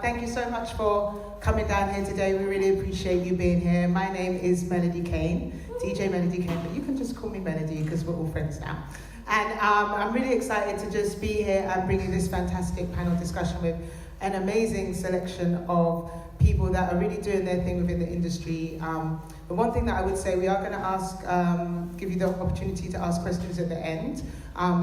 Thank you so much for coming down here today. We really appreciate you being here. My name is Melody Kane, DJ Melody Kane, but you can just call me Melody because we're all friends now. And I'm really excited to just be here and bring you this fantastic panel discussion with an amazing selection of people that are really doing their thing within the industry. The one thing that I would say, we are going to ask, give you the opportunity to ask questions at the end.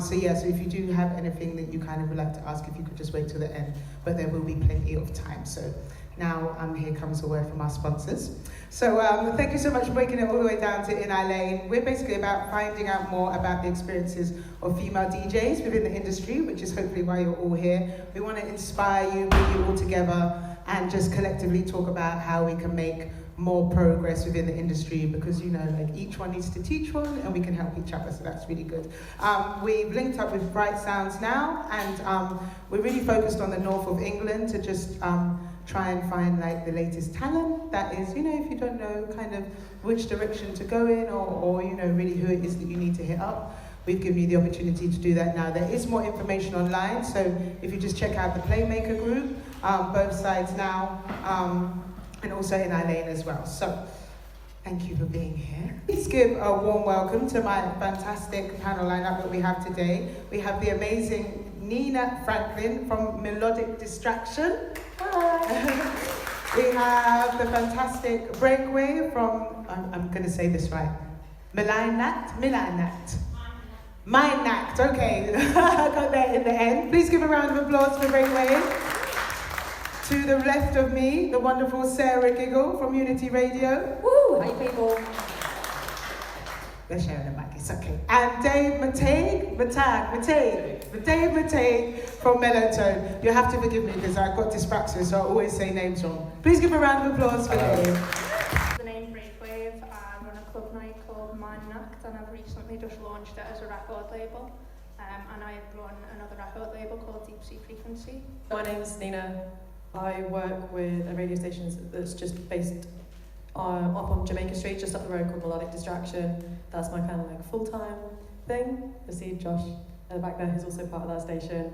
So if you do have anything that you kind of would like to ask, if you could just wait till the end, but there will be plenty of time. So now here comes a word from our sponsors. So thank you so much for breaking it all the way down to In Our Lane. We're basically about finding out more about the experiences of female DJs within the industry, which is hopefully why you're all here. We want to inspire you, bring you all together, and just collectively talk about how we can make more progress within the industry, because each one needs to teach one and we can help each other, so that's really good. We've linked up with Bright Sounds now, and we're really focused on the north of England to just try and find the latest talent that is, if you don't know kind of which direction to go in or really who it is that you need to hit up, we've given you the opportunity to do that now. There is more information online, so if you just check out the Playmaker group, both sides now, and also In Our Lane as well. So, thank you for being here. Please give a warm welcome to my fantastic panel lineup that we have today. We have the amazing Nina Franklin from Melodic Distraction. Hi. We have the fantastic Breakaway from, I'm going to say this right, Milanat? Minact, okay. I got that in the end. Please give a round of applause for Breakaway. To the left of me, the wonderful Sarah Giggle from Unity Radio. Woo! Hi, people. They're sharing the mic, it's okay. And Dave Matei from Mellowtone. You have to forgive me because I've got dyspraxia, so I always say names wrong. Please give a round of applause for Dave. The name Breakwave, I run a club night called Minact, and I've recently just launched it as a record label. And I run another record label called Deep Sea Frequency. My name's Nina. I work with a radio station that's just based up on Jamaica Street, just up the road, called Melodic Distraction. That's my kind of full-time thing. I see Josh at the back there, who's also part of that station.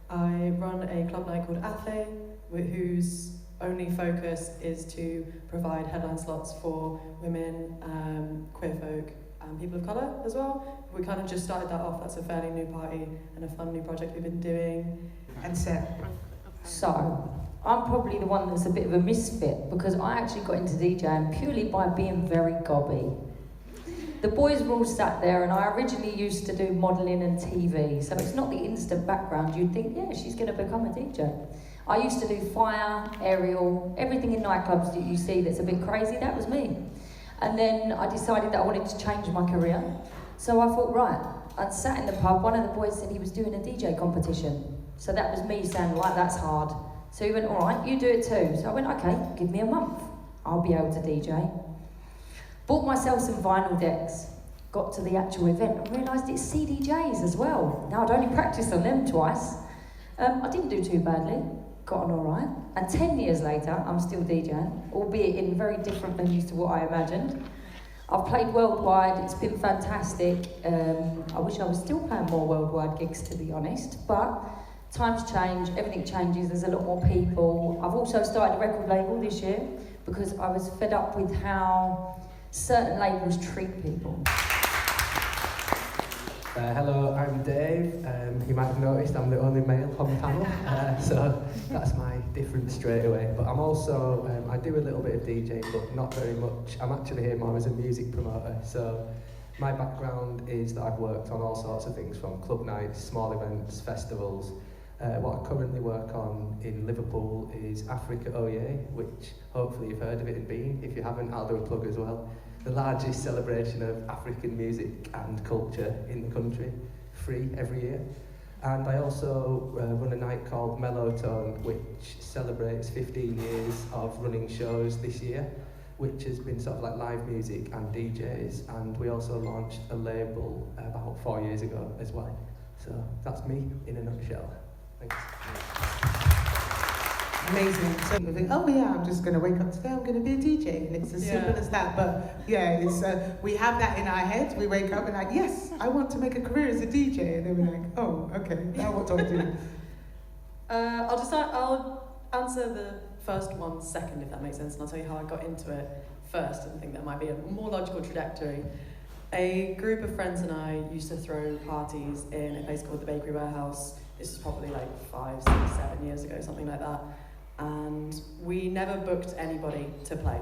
I run a club night called Athe, whose only focus is to provide headline slots for women, queer folk, and people of colour as well. We kind of just started that off. That's a fairly new party and a fun new project we've been doing. And Sarah. So, I'm probably the one that's a bit of a misfit, because I actually got into DJing purely by being very gobby. The boys were all sat there, and I originally used to do modelling and TV, so it's not the instant background. You'd think, yeah, she's going to become a DJ. I used to do fire, aerial, everything in nightclubs that you see that's a bit crazy, that was me. And then I decided that I wanted to change my career. So I thought, right, I'd sat in the pub, one of the boys said he was doing a DJ competition. So that was me saying, like, that's hard. So he went, all right, you do it too. So I went, okay, give me a month. I'll be able to DJ. Bought myself some vinyl decks, got to the actual event and realised it's CDJs as well. Now, I'd only practiced on them twice. I didn't do too badly, got on all right. And 10 years later, I'm still DJing, albeit in very different venues to what I imagined. I've played worldwide, it's been fantastic. I wish I was still playing more worldwide gigs, to be honest, but times change, everything changes, there's a lot more people. I've also started a record label this year because I was fed up with how certain labels treat people. Hello, I'm Dave. You might have noticed I'm the only male on the panel, so that's my difference straight away. But I'm also, I do a little bit of DJing, but not very much. I'm actually here more as a music promoter, so my background is that I've worked on all sorts of things, from club nights, small events, festivals. What I currently work on in Liverpool is Africa Oye, which hopefully you've heard of it and been. If you haven't, I'll do a plug as well. The largest celebration of African music and culture in the country, free every year. And I also run a night called Mellowtone, which celebrates 15 years of running shows this year, which has been sort of like live music and DJs. And we also launched a label about 4 years ago as well. So that's me in a nutshell. Thanks. Amazing. So you think, oh yeah, I'm just going to wake up today, I'm going to be a DJ. And it's as simple as that. But yeah, it's we have that in our head. We wake up and like, yes, I want to make a career as a DJ. And then we're like, oh, okay, now what do I do? I'll answer the first one second, if that makes sense, and I'll tell you how I got into it first, and I think that might be a more logical trajectory. A group of friends and I used to throw parties in a place called the Bakery Warehouse. This was probably like 5, 6, 7 years ago, something like that. And we never booked anybody to play,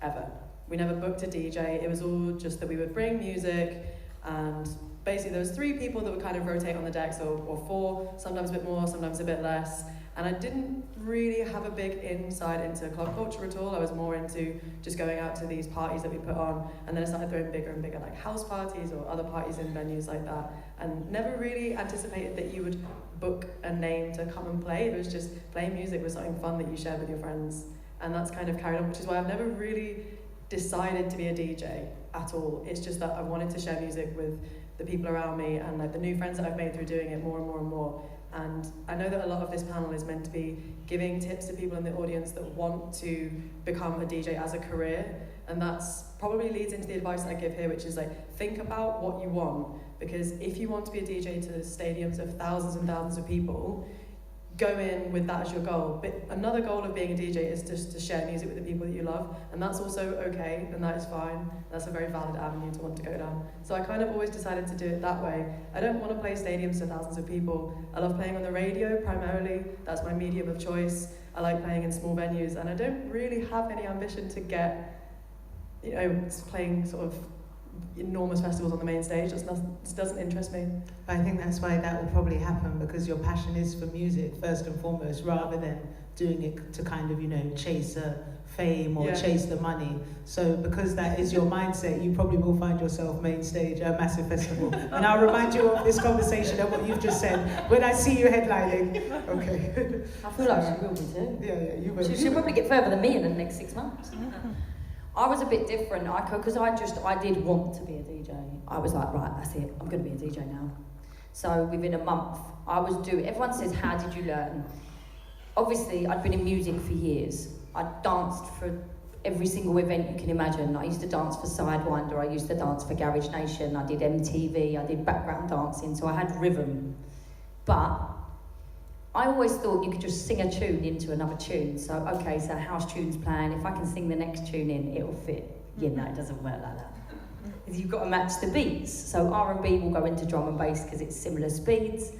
ever. We never booked a DJ. It was all just that we would bring music, and basically there was 3 people that would kind of rotate on the decks, or 4, sometimes a bit more, sometimes a bit less. And I didn't really have a big insight into club culture at all. I was more into just going out to these parties that we put on, and then I started throwing bigger and bigger, like house parties or other parties in venues like that, and never really anticipated that you would book a name to come and play. It was just playing music was something fun that you shared with your friends, and that's kind of carried on, which is why I've never really decided to be a DJ at all. It's just that I wanted to share music with the people around me, and like the new friends that I've made through doing it more and more and more. And I know that a lot of this panel is meant to be giving tips to people in the audience that want to become a DJ as a career, and that's probably leads into the advice that I give here, which is like, think about what you want, because if you want to be a DJ to stadiums of thousands and thousands of people, go in with that as your goal. But another goal of being a DJ is just to share music with the people that you love, and that's also okay, and that is fine. That's a very valid avenue to want to go down. So I kind of always decided to do it that way. I don't want to play stadiums to thousands of people. I love playing on the radio primarily. That's my medium of choice. I like playing in small venues, and I don't really have any ambition to get, playing sort of enormous festivals on the main stage. It doesn't interest me. But I think that's why that will probably happen, because your passion is for music first and foremost, rather than doing it to kind of, chase a fame or chase the money. So because that is your mindset, you probably will find yourself main stage at a massive festival. And I'll remind you of this conversation and what you've just said when I see you headlining. Okay. I feel like she will be too. Yeah, you will. She'll probably get further than me in the next 6 months. I was a bit different, because I did want to be a DJ. I was like, right, that's it, I'm going to be a DJ now. So within a month, everyone says, how did you learn? Obviously, I'd been in music for years. I danced for every single event you can imagine. I used to dance for Sidewinder, I used to dance for Garage Nation, I did MTV, I did background dancing, so I had rhythm. But I always thought you could just sing a tune into another tune. So, okay, so house tune's playing, if I can sing the next tune in, it'll fit. Yeah, no, it doesn't work like that. Because you've got to match the beats. So R&B will go into drum and bass because it's similar speeds.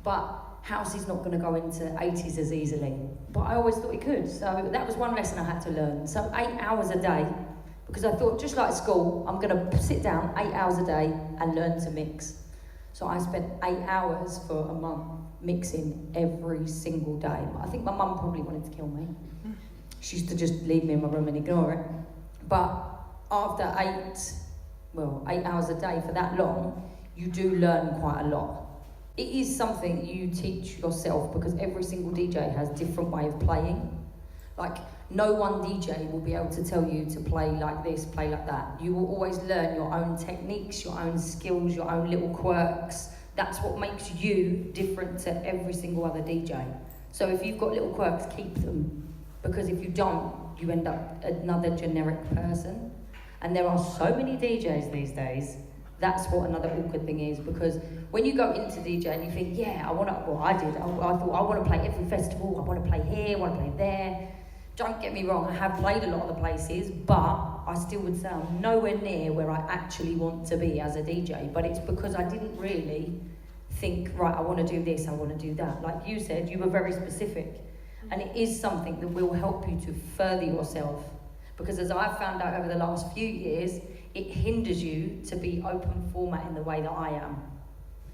But house is not going to go into 80s as easily. But I always thought it could. So that was one lesson I had to learn. So 8 hours a day, because I thought, just like school, I'm going to sit down 8 hours a day and learn to mix. So I spent 8 hours for a month mixing every single day. I think my mum probably wanted to kill me. She used to just leave me in my room and ignore it. But after 8 hours a day for that long, you do learn quite a lot. It is something you teach yourself, because every single DJ has a different way of playing. Like, no one DJ will be able to tell you to play like this, play like that. You will always learn your own techniques, your own skills, your own little quirks. That's what makes you different to every single other DJ. So if you've got little quirks, keep them. Because if you don't, you end up another generic person. And there are so many DJs these days. That's what another awkward thing is, because when you go into DJ and you think, I thought I want to play every festival, I want to play here, I want to play there. Don't get me wrong, I have played a lot of the places, but I still would say I'm nowhere near where I actually want to be as a DJ. But it's because I didn't really think, right, I want to do this, I want to do that. Like you said, you were very specific. And it is something that will help you to further yourself. Because as I've found out over the last few years, it hinders you to be open format in the way that I am.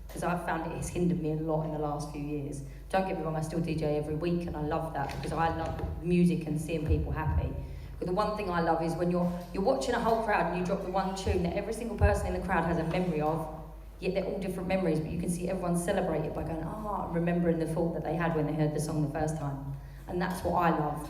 Because I've found it has hindered me a lot in the last few years. Don't get me wrong, I still DJ every week, and I love that, because I love music and seeing people happy. But the one thing I love is when you're watching a whole crowd and you drop the one tune that every single person in the crowd has a memory of, yet they're all different memories, but you can see everyone celebrate it by going, remembering the thought that they had when they heard the song the first time. And that's what I love.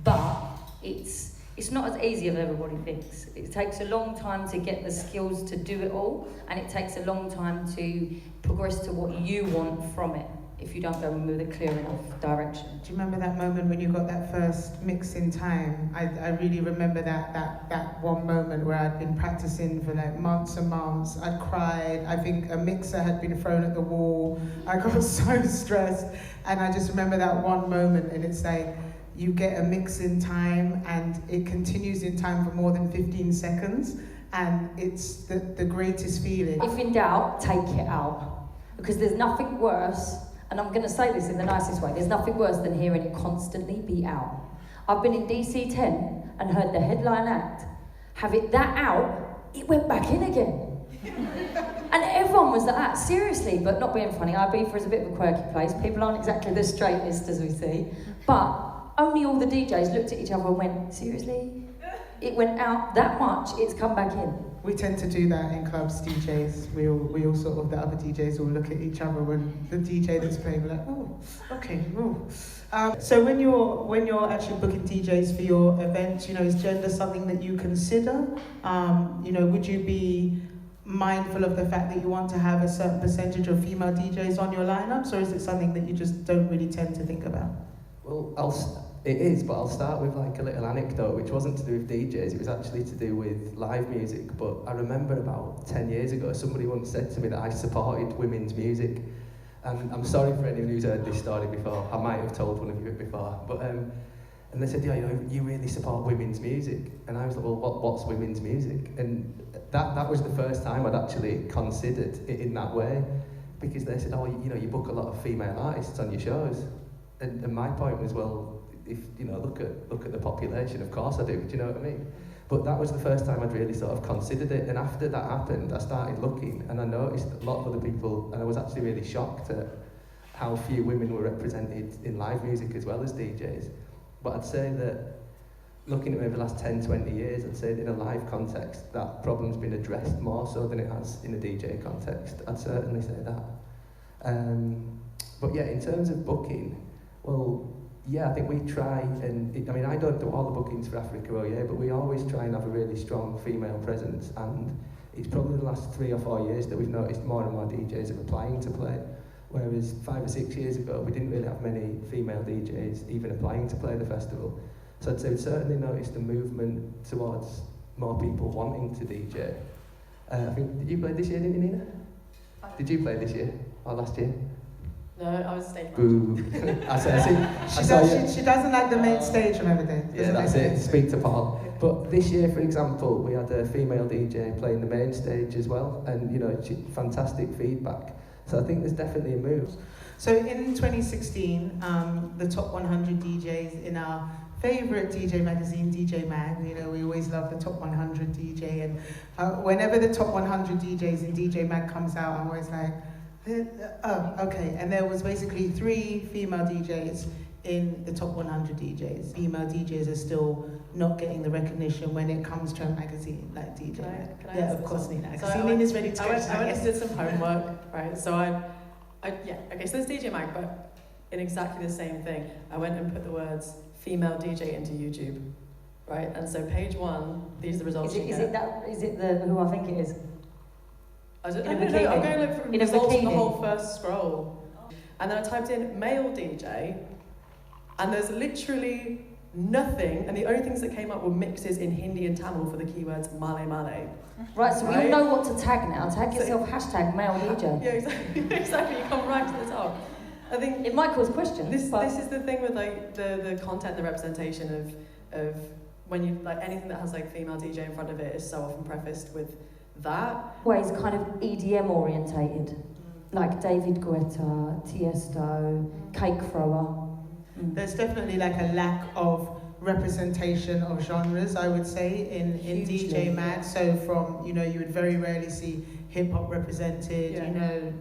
But it's not as easy as everybody thinks. It takes a long time to get the skills to do it all, and it takes a long time to progress to what you want from it. if you don't go in with a clear enough direction. Do you remember that moment when you got that first mix in time? I really remember that one moment where I'd been practicing for like months and months. I'd cried. I think a mixer had been thrown at the wall. I got so stressed. And I just remember that one moment, and it's like, you get a mix in time and it continues in time for more than 15 seconds. And it's the greatest feeling. If in doubt, take it out. Because there's nothing worse, and I'm going to say this in the nicest way, there's nothing worse than hearing it constantly be out. I've been in DC 10 and heard the headline act. Have it that out, it went back in again. And everyone was like that, seriously, but not being funny. Ibiza is a bit of a quirky place. People aren't exactly the straightest as we see. But only all the DJs looked at each other and went, seriously? It went out that much, it's come back in. We tend to do that in clubs, DJs. We all sort of, the other DJs will look at each other when the DJ that's playing, we're like, oh, okay, oh. So when you're actually booking DJs for your events, is gender something that you consider? Would you be mindful of the fact that you want to have a certain percentage of female DJs on your lineups, or is it something that you just don't really tend to think about? Well, it is, but I'll start with like a little anecdote, which wasn't to do with DJs, it was actually to do with live music. But I remember about 10 years ago, somebody once said to me that I supported women's music. And I'm sorry for anyone who's heard this story before, I might have told one of you before. But and they said, yeah, you really support women's music. And I was like, well, what's women's music? And that was the first time I'd actually considered it in that way. Because they said, oh, you book a lot of female artists on your shows. And my point was, well, if look at the population, of course I do. Do you know what I mean? But that was the first time I'd really sort of considered it. And after that happened, I started looking, and I noticed a lot of other people, and I was actually really shocked at how few women were represented in live music as well as DJs. But I'd say that looking at maybe the last 10, 20 years, I'd say that in a live context, that problem's been addressed more so than it has in a DJ context. I'd certainly say that. But yeah, in terms of booking, well, yeah, I think we try, and I don't do all the bookings for Africa but we always try and have a really strong female presence, and it's probably the last 3 or 4 years that we've noticed more and more DJs are applying to play, whereas 5 or 6 years ago we didn't really have many female DJs even applying to play the festival. So I'd say we've certainly noticed a movement towards more people wanting to DJ. I think, did you play this year, didn't you, Nina? Did you play this year, or last year? No, I was stage Boo. She doesn't like the main stage, remember that? Yeah, that's it. Speak to Paul. But this year, for example, we had a female DJ playing the main stage as well, and fantastic feedback. So I think there's definitely a move. So in 2016, the top 100 DJs in our favourite DJ magazine, DJ Mag, we always love the top 100 DJ, and whenever the top 100 DJs in DJ Mag comes out, I'm always like, oh, okay. And there was basically 3 female DJs in the top 100 DJs. Female DJs are still not getting the recognition when it comes to a magazine like DJ. Can I yeah, of course, Nina. I so can see Nina's ready to go. I went and did some homework, right? So okay, so there's DJ Mag, but in exactly the same thing. I went and put the words female DJ into YouTube, right? And so page 1, these are the results you get. Is it who I think it is? I'm going look for results from the whole first scroll. And then I typed in male DJ, and there's literally nothing, and the only things that came up were mixes in Hindi and Tamil for the keywords Malay Malay. Right, so we all know what to tag now. Tag yourself hashtag male DJ. Yeah, exactly, you come right to the top. I think it might cause questions. This is the thing with like the content, the representation of when you like anything that has like female DJ in front of it is so often prefaced with that. Well, it's kind of EDM orientated, like David Guetta, Tiesto, Cake Thrower. There's definitely like a lack of representation of genres, I would say, in DJ Mag. So from, you would very rarely see hip hop represented,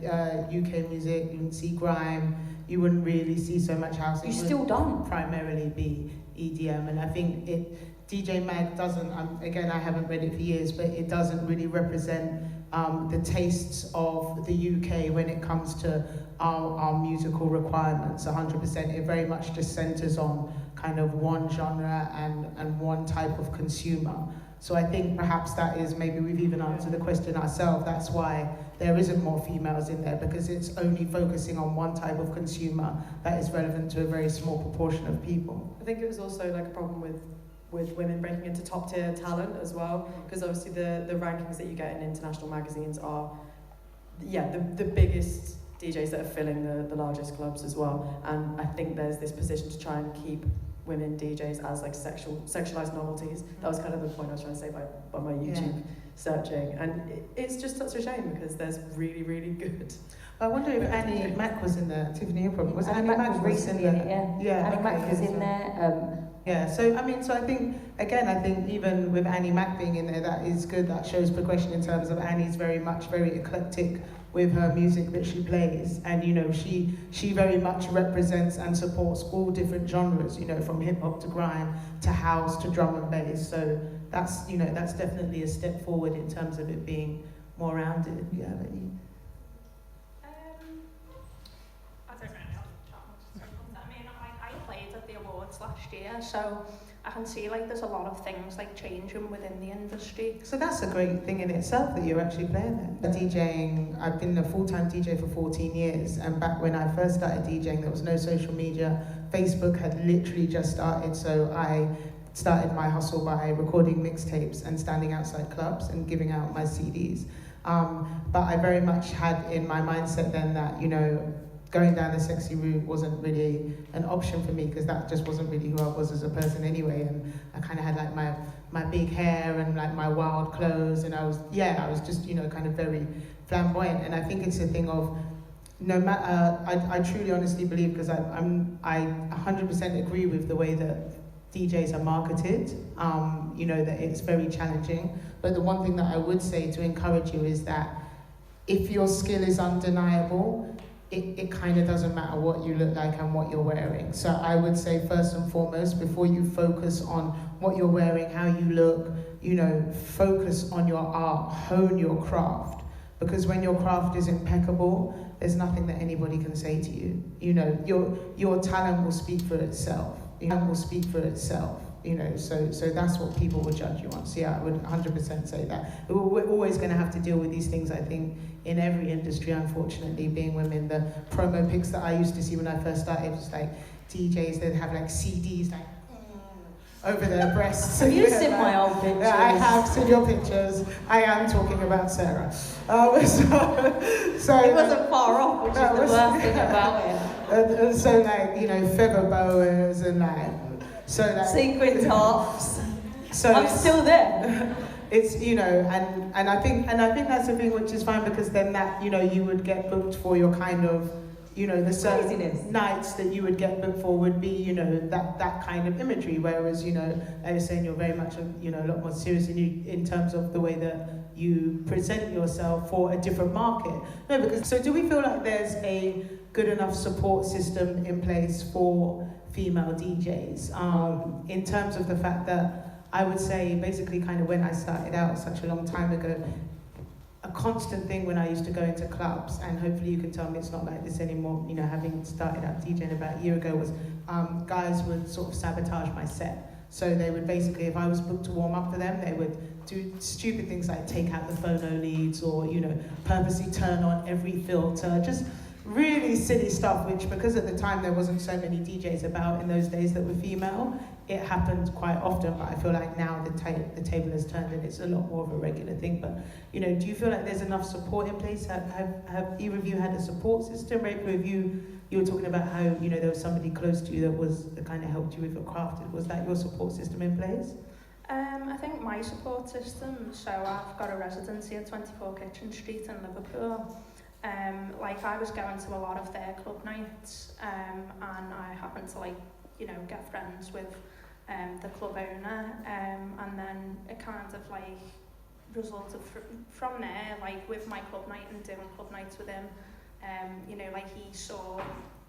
UK music, you wouldn't see grime, you wouldn't really see so much house. You still don't. Primarily be EDM, and I think DJ Mag doesn't, again, I haven't read it for years, but it doesn't really represent the tastes of the UK when it comes to our musical requirements 100%. It very much just centres on kind of one genre and one type of consumer. So I think perhaps that is, maybe we've even answered the question ourselves, that's why there isn't more females in there, because it's only focusing on one type of consumer that is relevant to a very small proportion of people. I think it was also like a problem with women breaking into top tier talent as well, because obviously the rankings that you get in international magazines are the biggest DJs that are filling the largest clubs as well, and I think there's this position to try and keep women DJs as like sexualized novelties. That was kind of the point I was trying to say by my YouTube searching, and it's just such a shame because there's really, really good. I wonder if Annie Mac was in there. Tiffany, your problem was Annie Mac was recently in it, yeah. Annie Mac was in there. Yeah, so I think even with Annie Mac being in there, that is good. That shows progression in terms of Annie's very eclectic with her music that she plays, and she very much represents and supports all different genres, from hip hop to grime to house to drum and bass. So that's definitely a step forward in terms of it being more rounded. Yeah, I don't really have that much to say about that. I mean, I played at the awards last year, so I can see there's a lot of things changing within the industry. So that's a great thing in itself that you're actually playing there. DJing, I've been a full-time DJ for 14 years, and back when I first started DJing, there was no social media. Facebook had literally just started, so I started my hustle by recording mixtapes and standing outside clubs and giving out my CDs. But I very much had in my mindset then that, going down the sexy route wasn't really an option for me, because that just wasn't really who I was as a person anyway. And I kind of had my big hair and my wild clothes, and I was just kind of very flamboyant. And I think it's a thing of no matter. I truly honestly believe, because I 100% agree with the way that DJs are marketed. That it's very challenging. But the one thing that I would say to encourage you is that if your skill is undeniable, it kind of doesn't matter what you look like and what you're wearing. So I would say first and foremost, before you focus on what you're wearing, how you look, focus on your art, hone your craft. Because when your craft is impeccable, there's nothing that anybody can say to you. Your talent will speak for itself. So that's what people will judge you on. So yeah, I would 100% say that. We're always going to have to deal with these things, I think, in every industry, unfortunately, being women. The promo pics that I used to see when I first started was DJs that have CDs over their breasts. Have you seen my old pictures? Yeah, I have seen your pictures. I am talking about Sarah. So it wasn't far off, which is the worst thing about it. And so feather boas and sequin tops. So I'm still there. It's and I think that's the thing, which is fine, because then that you would get booked for your kind of the certain craziness. Nights that you would get booked for would be that kind of imagery, whereas I was saying you're very much a lot more serious in terms of the way that you present yourself for a different market. No, because so do we feel like there's a good enough support system in place for female DJs in terms of the fact that I would say basically kind of when I started out such a long time ago, a constant thing when I used to go into clubs, and hopefully you can tell me it's not like this anymore, having started out DJing about a year ago, was guys would sort of sabotage my set. So they would basically, if I was booked to warm up for them, they would do stupid things like take out the phono leads or, purposely turn on every filter, just really silly stuff, which because at the time there wasn't so many DJs about in those days that were female, it happened quite often. But I feel like now the table has turned and it's a lot more of a regular thing. But do you feel like there's enough support in place? Have either of you had a support system? Right? With you were talking about how there was somebody close to you that kind of helped you with your craft. Was that your support system in place? I think my support system. So I've got a residency at 24 Kitchen Street in Liverpool. I was going to a lot of their club nights, and I happened to get friends with the club owner, and then it kind of resulted from there, with my club night and doing club nights with him. He saw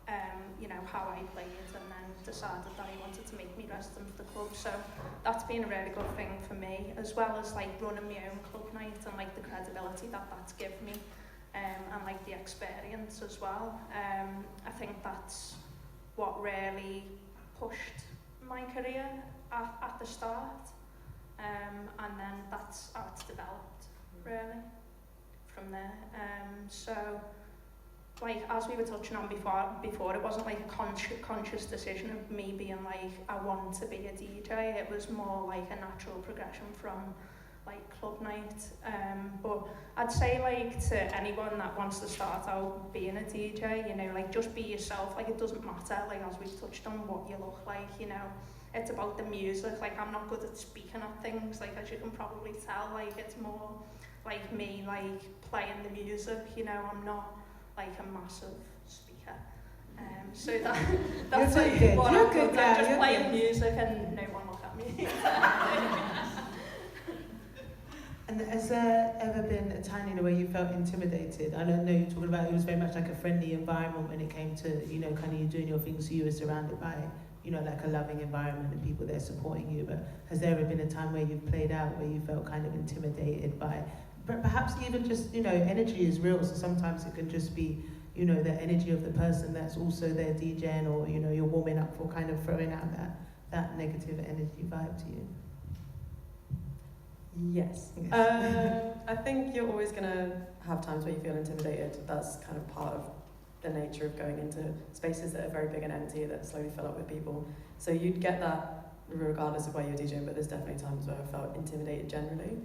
how I played, and then decided that he wanted to make me resident for the club. So that's been a really good thing for me, as well as running my own club night and the credibility that's given me. And the experience as well. I think that's what really pushed my career at the start, and then that's how it's developed, really, from there. So, like, as we were touching on before, it wasn't like a conscious decision of me being like, I want to be a DJ. It was more like a natural progression from like club night. But I'd say like to anyone that wants to start out being a DJ, you know, like just be yourself. Like it doesn't matter, like as we've touched on, what you look like, you know. It's about the music. Like I'm not good at speaking at things, like as you can probably tell. Like it's more like me like playing the music, you know. I'm not like a massive speaker. So that's like good. what You're I'm good, good at, just you're playing good. music and no one look at me. And has there ever been a time in a way you felt intimidated? I don't know, you're talking about it was very much like a friendly environment when it came to, you know, kind of you doing your things, so you were surrounded by, you know, like a loving environment and people there supporting you. But has there ever been a time where you've played out where you felt kind of intimidated by, but perhaps even just, you know, energy is real, so sometimes it can just be, you know, the energy of the person that's also there DJing, or, you know, you're warming up for kind of throwing out that negative energy vibe to you? Yes. Yes. I think you're always going to have times where you feel intimidated. That's kind of part of the nature of going into spaces that are very big and empty, that slowly fill up with people. So you'd get that regardless of where you're DJing, but there's definitely times where I felt intimidated generally.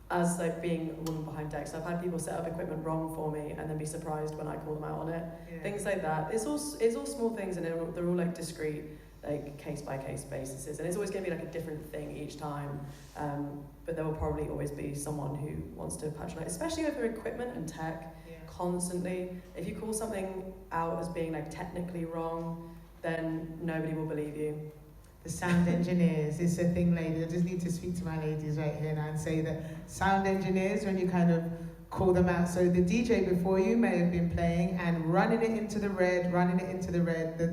As like being a woman behind decks, I've had people set up equipment wrong for me and then be surprised when I call them out on it. Yeah. Things like that. It's all small things, and they're all like discrete, like case by case basis, and it's always going to be like a different thing each time. But there will probably always be someone who wants to patronize, especially over equipment and tech. Yeah. Constantly, if you call something out as being like technically wrong, then nobody will believe you. The sound engineers, it's a thing, ladies. I just need to speak to my ladies right here now and say that sound engineers, when you kind of call them out, so the DJ before you may have been playing and running it into the red,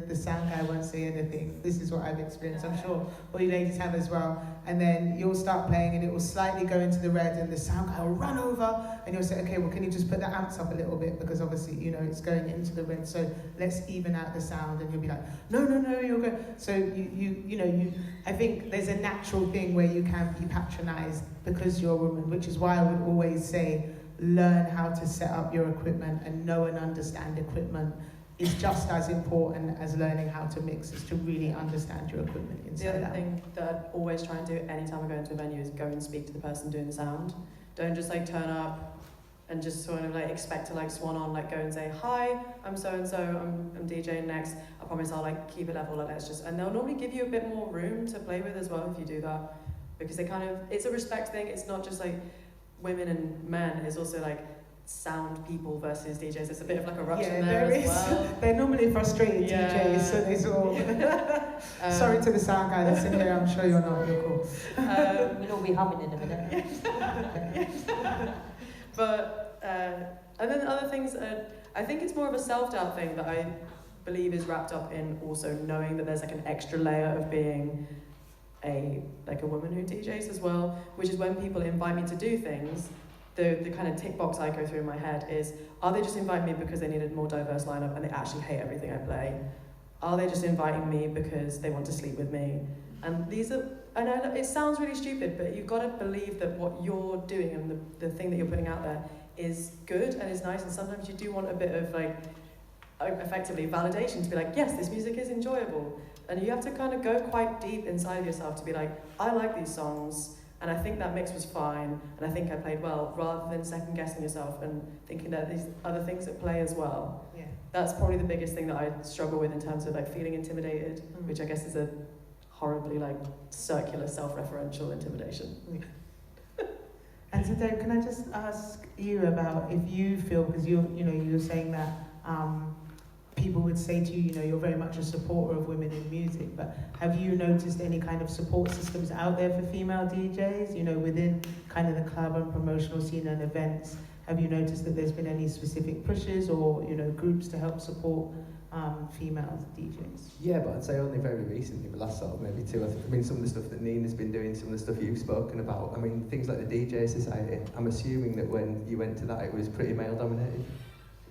the sound guy won't say anything. This is what I've experienced, I'm sure all you ladies have as well. And then you'll start playing and it will slightly go into the red and the sound guy will run over and you'll say, okay, well, can you just put the amps up a little bit, because obviously, you know, it's going into the red, so let's even out the sound. And you'll be like, no, you're good. So I think there's a natural thing where you can be patronized because you're a woman, which is why I would always say, learn how to set up your equipment, and know and understand equipment is just as important as learning how to mix, is to really understand your equipment inside The other out. thing that I'd always try and do anytime I go into a venue is go and speak to the person doing the sound. Don't just like turn up and just sort of like expect to like swan on, like go and say, hi, I'm so-and-so, I'm DJing next. I promise I'll like keep it level, and and they'll normally give you a bit more room to play with as well if you do that, because they kind of, it's a respect thing. It's not just like women and men, it's also like sound people versus DJs. It's a bit of like a ruction there as well. They're normally frustrated DJs, so they all. Sorry to the sound guy that's in here, I'm sure you're not, you're cool. We'll all be humming in a minute. But, and then other things, I think it's more of a self-doubt thing that I believe is wrapped up in also knowing that there's like an extra layer of being a woman who DJs as well, which is when people invite me to do things, the kind of tick box I go through in my head is, are they just inviting me because they need a more diverse lineup and they actually hate everything I play? Are they just inviting me because they want to sleep with me? And these are, and I know it sounds really stupid, but you've got to believe that what you're doing and the thing that you're putting out there is good and is nice, and sometimes you do want a bit of like, effectively validation to be like, yes, this music is enjoyable. And you have to kind of go quite deep inside of yourself to be like, I like these songs, and I think that mix was fine, and I think I played well, rather than second guessing yourself and thinking that these other things at play as well. Yeah. That's probably the biggest thing that I struggle with in terms of like feeling intimidated, which I guess is a horribly like circular self-referential intimidation. Yeah. And so Dave, can I just ask you about if you feel, because you're saying that people would say to you, you're very much a supporter of women in music, but have you noticed any kind of support systems out there for female DJs, within kind of the club and promotional scene and events? Have you noticed that there's been any specific pushes or, groups to help support female DJs? Yeah, but I'd say only very recently, the last sort of maybe 2 or 3. I mean, some of the stuff that Nina's been doing, some of the stuff you've spoken about. I mean, things like the DJ Society. I'm assuming that when you went to that, it was pretty male dominated.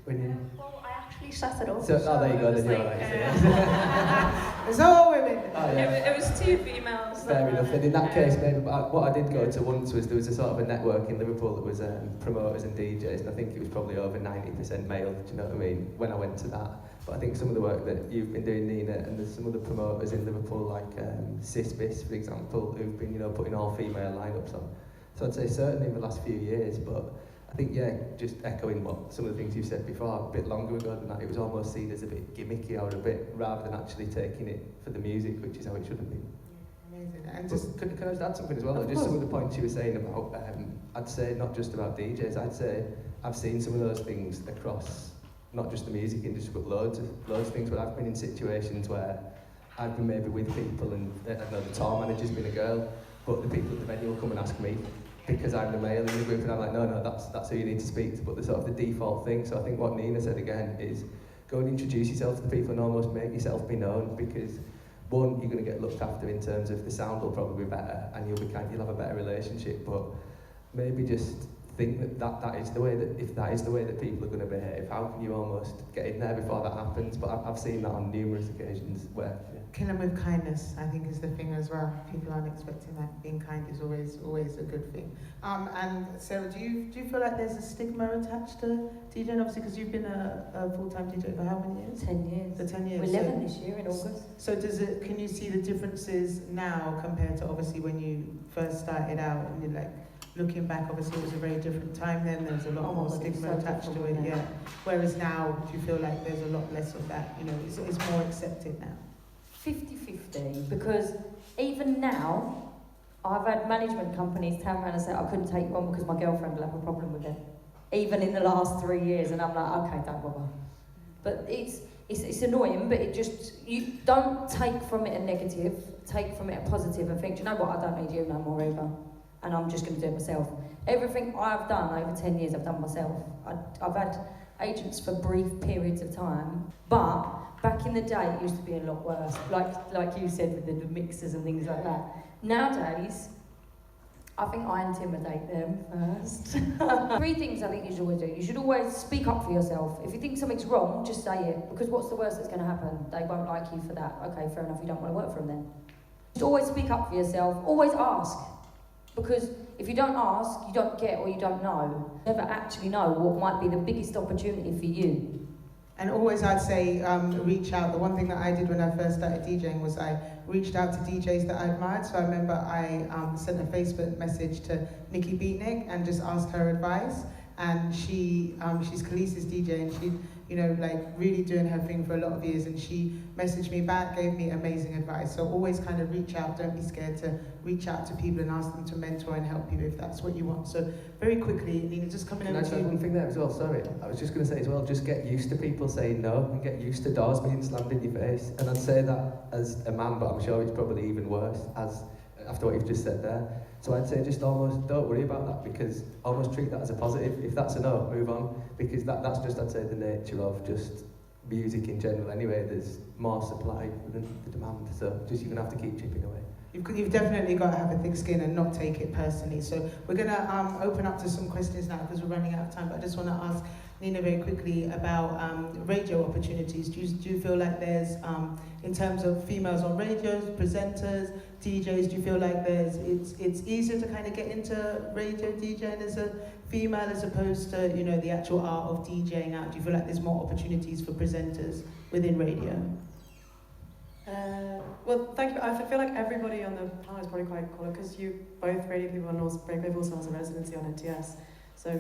Well, I actually set it up. So there you go, then you're like, right. It's all women. Oh, yeah. It was 2 females Fair enough. Then in that case, maybe. But what I did go to once was there was a sort of a network in Liverpool that was promoters and DJs, and I think it was probably over 90% male. Do you know what I mean? When I went to that, but I think some of the work that you've been doing, Nina, and there's some other promoters in Liverpool like Cisbis, for example, who've been putting all female lineups on. So I'd say certainly in the last few years, but I think, just echoing what some of the things you've said before, a bit longer ago than that, it was almost seen as a bit gimmicky or a bit, rather than actually taking it for the music, which is how it should have been. Amazing. And Can I just add something as well? Just some of the points you were saying about, I'd say not just about DJs, I'd say I've seen some of those things across not just the music industry, but loads of things where I've been in situations where I've been maybe with people and I know the tour manager's been a girl, but the people at the venue will come and ask me, because I'm the male in the group, and I'm like, no, that's who you need to speak to, but the sort of the default thing. So I think what Nina said again is go and introduce yourself to the people and almost make yourself be known, because one, you're going to get looked after in terms of the sound will probably be better, and you'll have a better relationship, but maybe just think that is the way that, if that is the way that people are going to behave, how can you almost get in there before that happens? But I've seen that on numerous occasions where... Kill them with kindness, I think, is the thing as well. People aren't expecting that. Being kind is always a good thing. And Sarah, do you feel like there's a stigma attached to DJing? Obviously, because you've been a full-time DJ for how many years? 10 years. For 10 years. 11 this year in August. So can you see the differences now compared to obviously when you first started out, and you're like, looking back, obviously it was a very different time then, there was a lot more stigma attached to it, yeah. Whereas now, do you feel like there's a lot less of that, it's more accepted now? 50-50, because even now, I've had management companies turn around and say, I couldn't take you on because my girlfriend will have a problem with it. Even in the last 3 years, and I'm like, okay, don't bother. But it's annoying, but you don't take from it a negative, take from it a positive and think, do you know what, I don't need you no more either. And I'm just going to do it myself. Everything I've done over 10 years, I've done myself. I've had agents for brief periods of time, but back in the day, it used to be a lot worse. Like you said, with the mixers and things like that. Nowadays, I think I intimidate them first. 3 things I think you should always do. You should always speak up for yourself. If you think something's wrong, just say it. Because what's the worst that's going to happen? They won't like you for that. Okay, fair enough, you don't want to work for them then. Just always speak up for yourself. Always ask. Because if you don't ask, you don't get or you don't know. You never actually know what might be the biggest opportunity for you. And always I'd say reach out. The one thing that I did when I first started DJing was I reached out to DJs that I admired. So I remember I sent a Facebook message to Nikki Beatnik and just asked her advice. And she's Khaleesi's DJ, and she, really doing her thing for a lot of years. And she messaged me back, gave me amazing advice. So always kind of reach out. Don't be scared to reach out to people and ask them to mentor and help you if that's what you want. So very quickly, Nina, just coming over to you. Can I say one thing there as well? Sorry, I was just going to say as well, just get used to people saying no and get used to doors being slammed in your face. And I'd say that as a man, but I'm sure it's probably even worse after what you've just said there. So I'd say just almost don't worry about that, because almost treat that as a positive. If that's a no, move on, because that's just, I'd say, the nature of just music in general anyway. There's more supply than the demand, so just you're going to have to keep chipping away. You've definitely got to have a thick skin and not take it personally. So we're going to open up to some questions now because we're running out of time, but I just want to ask Nina very quickly about radio opportunities. Do you feel like there's, in terms of females on radios, presenters, DJs, do you feel like it's easier to kind of get into radio DJing as a female as opposed to, the actual art of DJing out? Do you feel like there's more opportunities for presenters within radio? Well, thank you. I feel like everybody on the panel is probably quite cool, because you both radio people and also Breakaway also has a residency on NTS. So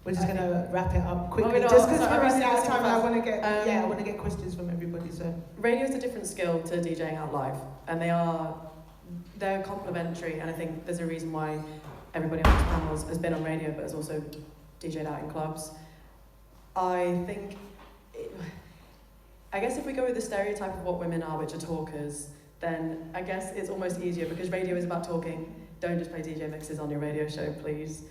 we're just going to wrap it up quickly, no, just because sorry, we're running out of super time. I fast. want to get I want to get questions from everybody. So radio is a different skill to DJing out live, and they're complementary. And I think there's a reason why everybody on these panels has been on radio, but has also DJed out in clubs. I guess if we go with the stereotype of what women are, which are talkers, then I guess it's almost easier, because radio is about talking. Don't just play DJ mixes on your radio show, please.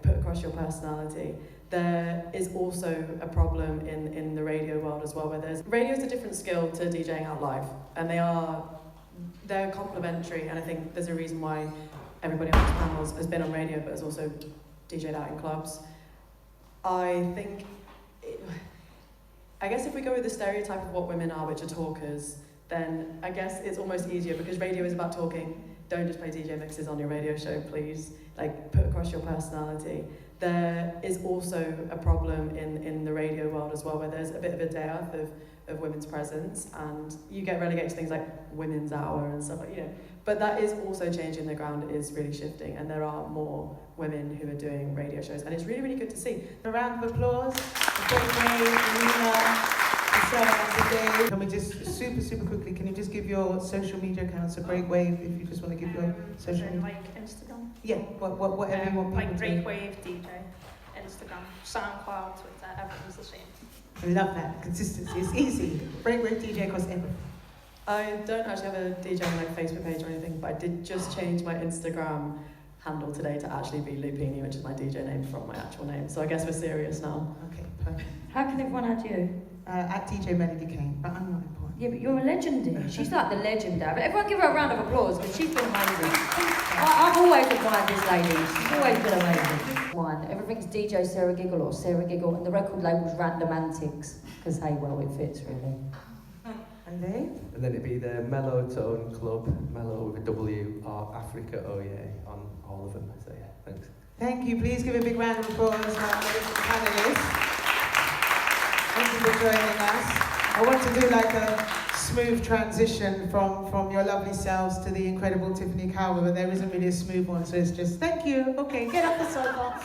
Put across your personality. There is also a problem in the radio world as well, where radio is a different skill to DJing out live, and they're complementary. And I think there's a reason why everybody on these panels has been on radio, but has also DJed out in clubs. I guess if we go with the stereotype of what women are, which are talkers, then I guess it's almost easier, because radio is about talking. don't just play DJ mixes on your radio show, please. Like, put across your personality. There is also a problem in the radio world as well, where there's a bit of a dearth of women's presence, and you get relegated to things like Women's Hour and stuff like, you know. But that is also changing. The ground is really shifting, and there are more women who are doing radio shows, and it's really, really good to see. A round of applause. Today. Can we just super quickly? Can you just give your social media accounts a break wave if you just want to give your social media? Like Instagram. Yeah. Whatever you want people like to. Breakwave DJ, Instagram, SoundCloud, Twitter, everything's the same. I love that consistency. It's easy. Breakwave DJ across everything. I don't actually have a DJ on my Facebook page or anything, but I did just change my Instagram handle today to actually be Lupini, which is my DJ name from my actual name. So I guess we're serious now. Okay, perfect. How can everyone add you? At DJ Melody Kane, but I'm not important. Yeah, but you're a legend. She's like the legend there. But everyone give her a round of applause because she's been amazing. I've always admired this lady. She's always been amazing. One, everything's DJ Sarah Giggle or Sarah Giggle, and the record label's Random Antics because, hey, well, it fits really. And Dave? And then it'd be the Mellowtone Club, Mellow with a W, or Africa Oye on all of them. So yeah, thanks. Thank you. Please give a big round of applause to my panelists. Thank you for joining us. I want to do like a smooth transition from your lovely selves to the incredible Tiffany Calver, but there isn't really a smooth one, so it's just thank you. Okay, get off the sofa.